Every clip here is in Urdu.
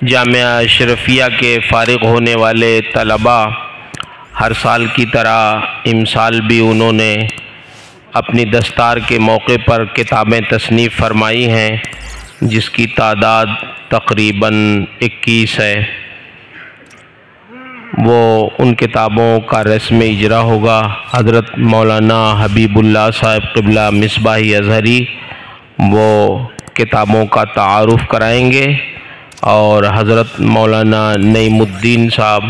جامعہ اشرفیہ کے فارغ ہونے والے طلباء ہر سال کی طرح امسال بھی انہوں نے اپنی دستار کے موقع پر کتابیں تصنیف فرمائی ہیں، جس کی تعداد تقریباً 21 ہے۔ وہ ان کتابوں کا رسم اجرا ہوگا۔ حضرت مولانا حبیب اللہ صاحب قبلہ مصباحی اظہری وہ کتابوں کا تعارف کرائیں گے اور حضرت مولانا نعیم الدین صاحب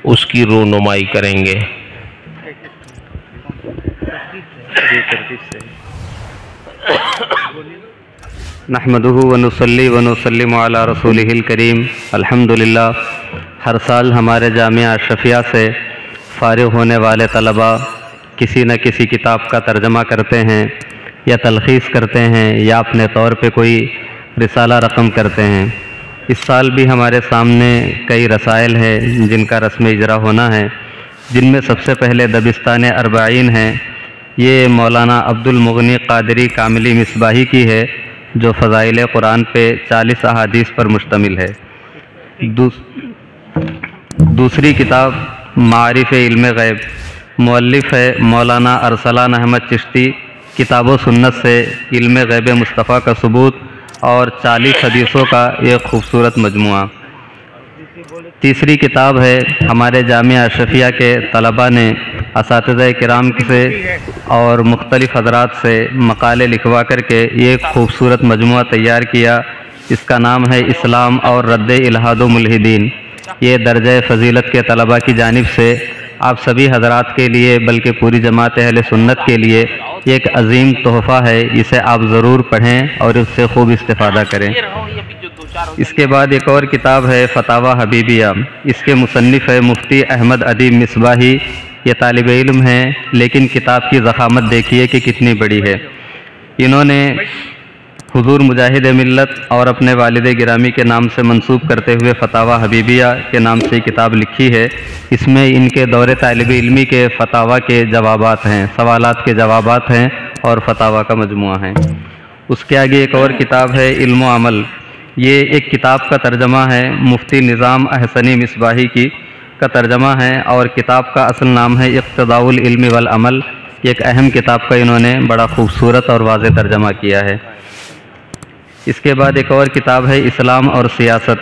اس کی رونمائی کریں گے۔ نحمدہ ونصلی ونسلم علی رسولہ الکریم۔ الحمدللہ، ہر سال ہمارے جامعہ اشرفیہ سے فارغ ہونے والے طلباء کسی نہ کسی کتاب کا ترجمہ کرتے ہیں یا تلخیص کرتے ہیں یا اپنے طور پہ کوئی رسالہ رقم کرتے ہیں۔ اس سال بھی ہمارے سامنے کئی رسائل ہیں جن کا رسم اجرا ہونا ہے، جن میں سب سے پہلے دبستان اربعین ہے۔ یہ مولانا عبد المغنی قادری کاملی مصباحی کی ہے، جو فضائل قرآن پہ 40 احادیث پر مشتمل ہے۔ دوسری کتاب معارف علم غیب، مؤلف ہے مولانا ارسلان احمد چشتی، کتاب و سنت سے علم غیب مصطفیٰ کا ثبوت اور 40 حدیثوں کا ایک خوبصورت مجموعہ۔ تیسری کتاب ہے ہمارے جامعہ اشرفیہ کے طلباء نے اساتذہ کرام سے اور مختلف حضرات سے مقالے لکھوا کر کے ایک خوبصورت مجموعہ تیار کیا۔ اس کا نام ہے اسلام اور رد الحاد و ملحدین۔ یہ درجہ فضیلت کے طلباء کی جانب سے آپ سبھی حضرات کے لیے بلکہ پوری جماعت اہل سنت کے لیے ایک عظیم تحفہ ہے۔ اسے آپ ضرور پڑھیں اور اس سے خوب استفادہ کریں۔ اس کے بعد ایک اور کتاب ہے فتاوی حبیبیہ۔ اس کے مصنف ہے مفتی احمد ادیب مصباحی۔ یہ طالب علم ہیں، لیکن کتاب کی ضخامت دیکھیے کہ کتنی بڑی ہے۔ انہوں نے حضور مجاہد ملت اور اپنے والد گرامی کے نام سے منسوب کرتے ہوئے فتاوی حبیبیہ کے نام سے کتاب لکھی ہے۔ اس میں ان کے دور طالب علمی کے فتاوی کے جوابات ہیں، سوالات کے جوابات ہیں اور فتاوی کا مجموعہ ہے۔ اس کے آگے ایک اور کتاب ہے علم و عمل۔ یہ ایک کتاب کا ترجمہ ہے، مفتی نظام احسنی مصباحی کی کا ترجمہ ہے، اور کتاب کا اصل نام ہے اقتضاء العلم والعمل۔ ایک اہم کتاب کا انہوں نے بڑا خوبصورت اور واضح ترجمہ کیا ہے۔ اس کے بعد ایک اور کتاب ہے اسلام اور سیاست۔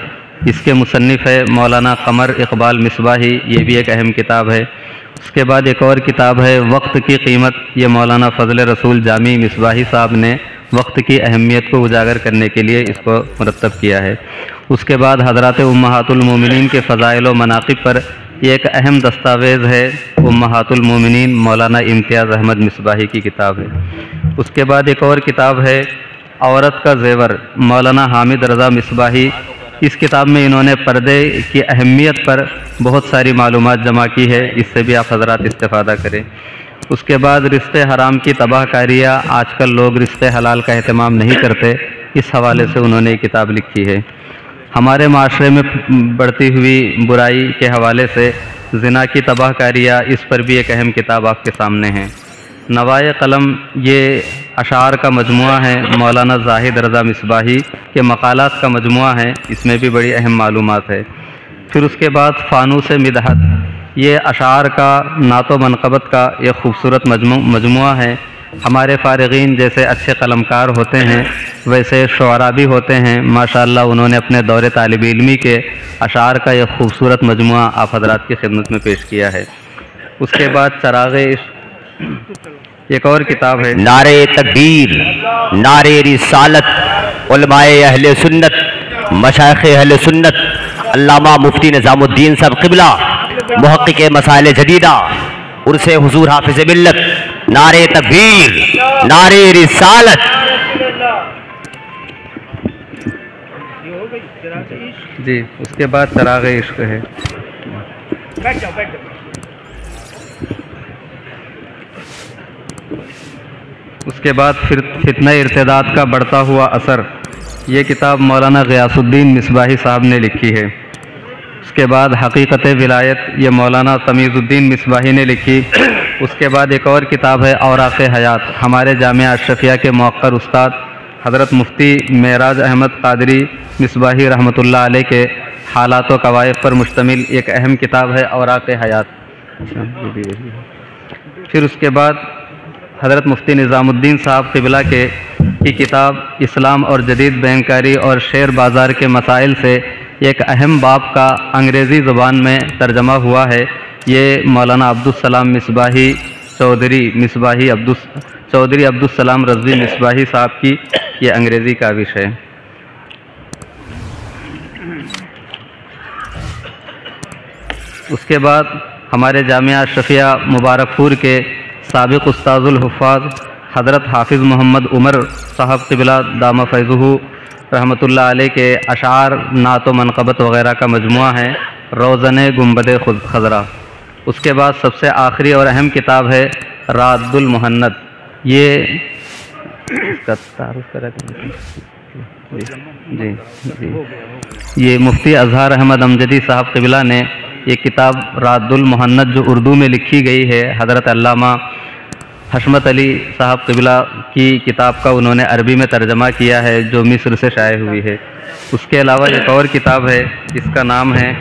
اس کے مصنف ہے مولانا قمر اقبال مصباحی۔ یہ بھی ایک اہم کتاب ہے۔ اس کے بعد ایک اور کتاب ہے وقت کی قیمت۔ یہ مولانا فضل رسول جامی مصباحی صاحب نے وقت کی اہمیت کو اجاگر کرنے کے لیے اس کو مرتب کیا ہے۔ اس کے بعد حضرات امہات المومنین کے فضائل و مناقب پر ایک اہم دستاویز ہے امہات المومنین مولانا امتیاز احمد مصباحی کی کتاب ہے۔ اس کے بعد ایک اور کتاب ہے عورت کا زیور، مولانا حامد رضا مصباحی۔ اس کتاب میں انہوں نے پردے کی اہمیت پر بہت ساری معلومات جمع کی ہے، اس سے بھی آپ حضرات استفادہ کریں۔ اس کے بعد رشتے حرام کی تباہ کاریاں، آج کل لوگ رشتے حلال کا اہتمام نہیں کرتے، اس حوالے سے انہوں نے یہ کتاب لکھی ہے۔ ہمارے معاشرے میں بڑھتی ہوئی برائی کے حوالے سے زنا کی تباہ کاریاں، اس پر بھی ایک اہم کتاب آپ کے سامنے ہے۔ نوائے قلم یہ اشعار کا مجموعہ ہے، مولانا زاہد رضا مصباحی کے مقالات کا مجموعہ ہے، اس میں بھی بڑی اہم معلومات ہے۔ پھر اس کے بعد فانوس مدحت، یہ اشعار کا نعت و منقبت کا ایک خوبصورت مجموعہ ہے۔ ہمارے فارغین جیسے اچھے قلمکار ہوتے ہیں، ویسے شعراء بھی ہوتے ہیں۔ ماشاءاللہ انہوں نے اپنے دور طالب علمی کے اشعار کا ایک خوبصورت مجموعہ آپ حضرات کی خدمت میں پیش کیا ہے۔ اس کے بعد چراغ عشق ایک اور کتاب ہے۔ نعرے تکبیر، نعرے رسالت، علماء اہل سنت، مشائخ اہل سنت، علامہ مفتی نظام الدین صاحب قبلہ، محقق مسائل جدیدہ، عرس حضور حافظ ملت، نعرے تکبیر، نعرے رسالت۔ جی اس کے بعد چراغ عشق ہے۔ اس کے بعد فتنہ ارتداد کا بڑھتا ہوا اثر، یہ کتاب مولانا غیاث الدین مصباحی صاحب نے لکھی ہے۔ اس کے بعد حقیقت ولایت، یہ مولانا تمیز الدین مصباحی نے لکھی۔ اس کے بعد ایک اور کتاب ہے اوراق حیات، ہمارے جامعہ اشرفیہ کے موقر استاد حضرت مفتی معراج احمد قادری مصباحی رحمۃ اللہ علیہ کے حالات و قوائف پر مشتمل ایک اہم کتاب ہے اوراق حیات۔ پھر اس کے بعد حضرت مفتی نظام الدین صاحب قبلہ کی کتاب اسلام اور جدید بینکاری اور شیئر بازار کے مسائل سے ایک اہم باب کا انگریزی زبان میں ترجمہ ہوا ہے۔ یہ مولانا عبدالسلام مصباحی چودھری عبدالسلام رضوی مصباحی صاحب کی یہ انگریزی کاوش ہے۔ اس کے بعد ہمارے جامعہ اشرفیہ مبارک پور کے سابق استاذ الحفاظ حضرت حافظ محمد عمر صاحب قبلہ دامہ فیضہ رحمۃ اللہ علیہ کے اشعار، نعت و منقبت وغیرہ کا مجموعہ ہے روزن گنبد خضرا۔ اس کے بعد سب سے آخری اور اہم کتاب ہے راد المہند۔ یہ یہ مفتی اظہار احمد امجدی صاحب قبلہ نے یہ کتاب راد المہند جو اردو میں لکھی گئی ہے، حضرت علامہ حشمت علی صاحب قبلہ کی کتاب کا انہوں نے عربی میں ترجمہ کیا ہے جو مصر سے شائع ہوئی ہے۔ اس کے علاوہ ایک اور کتاب ہے جس کا نام ہے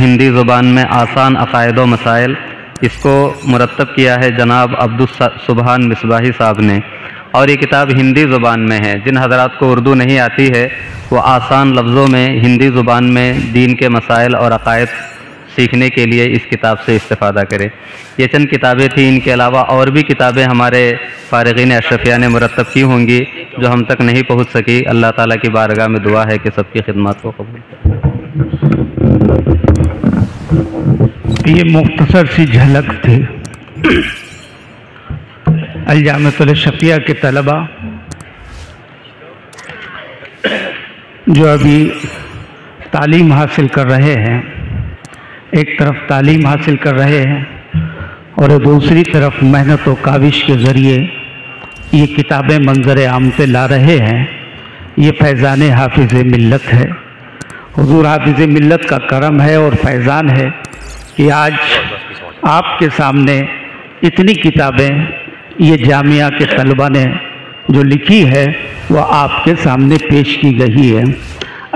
ہندی زبان میں آسان عقائد و مسائل۔ اس کو مرتب کیا ہے جناب عبدالسبحان مصباحی صاحب نے، اور یہ کتاب ہندی زبان میں ہے۔ جن حضرات کو اردو نہیں آتی ہے وہ آسان لفظوں میں ہندی زبان میں دین کے مسائل اور عقائد سیکھنے کے لیے اس کتاب سے استفادہ کرے۔ یہ چند کتابیں تھیں، ان کے علاوہ اور بھی کتابیں ہمارے فارغین اشرفیہ نے مرتب کی ہوں گی جو ہم تک نہیں پہنچ سکی۔ اللہ تعالیٰ کی بارگاہ میں دعا ہے کہ سب کی خدمات کو قبول کرے۔ یہ مختصر سی جھلک تھی الجامعۃ الاشرفیہ کے طلباء جو ابھی تعلیم حاصل کر رہے ہیں، ایک طرف تعلیم حاصل کر رہے ہیں اور دوسری طرف محنت و کاوش کے ذریعے یہ کتابیں منظر عام پہ لا رہے ہیں۔ یہ فیضان حافظ ملت ہے، حضور حافظ ملت کا کرم ہے اور فیضان ہے کہ آج آپ کے سامنے اتنی کتابیں یہ جامعہ کے طلبہ نے جو لکھی ہے وہ آپ کے سامنے پیش کی گئی ہے۔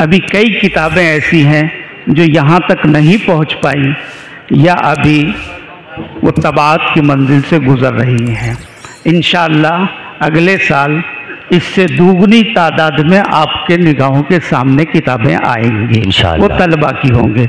ابھی کئی کتابیں ایسی ہیں جو یہاں تک نہیں پہنچ پائیں یا ابھی وہ طباعت کی منزل سے گزر رہی ہیں۔ انشاءاللہ اگلے سال اس سے دوگنی تعداد میں آپ کے نگاہوں کے سامنے کتابیں آئیں گی، وہ طلبہ کی ہوں گے۔